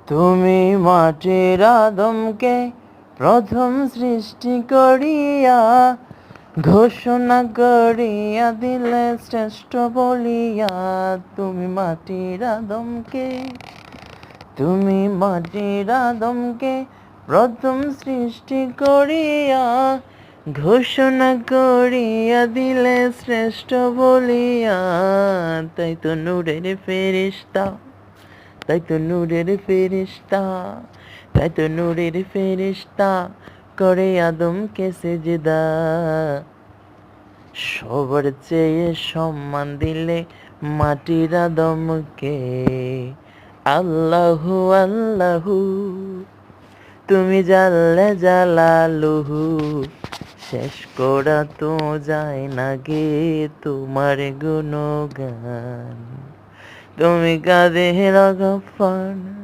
তুমি মাটির আদমকে প্রথম সৃষ্টি করিয়া ঘোষণা করিয়া দিলে শ্রেষ্ঠ বলিয়া। তুমি মাটির আদমকে, তুমি মাটির আদমকে প্রথম সৃষ্টি করিয়া ঘোষণা করিয়া দিলে শ্রেষ্ঠ বলিয়া। তাই তো নূরের ফেরেশতা, তাই তো নূরের ফেরেশতা, তাই তো নূরের ফেরেশতা করে আদমকে সেজদা। সবার চেয়ে সম্মান দিলে মাটির আদমকে। আল্লাহু আল্লাহু, তুমি জাল্লে জালালুহু, শেষ করা তো যায় না গে তোমার গুণগান। তুমি কাদের গফফার।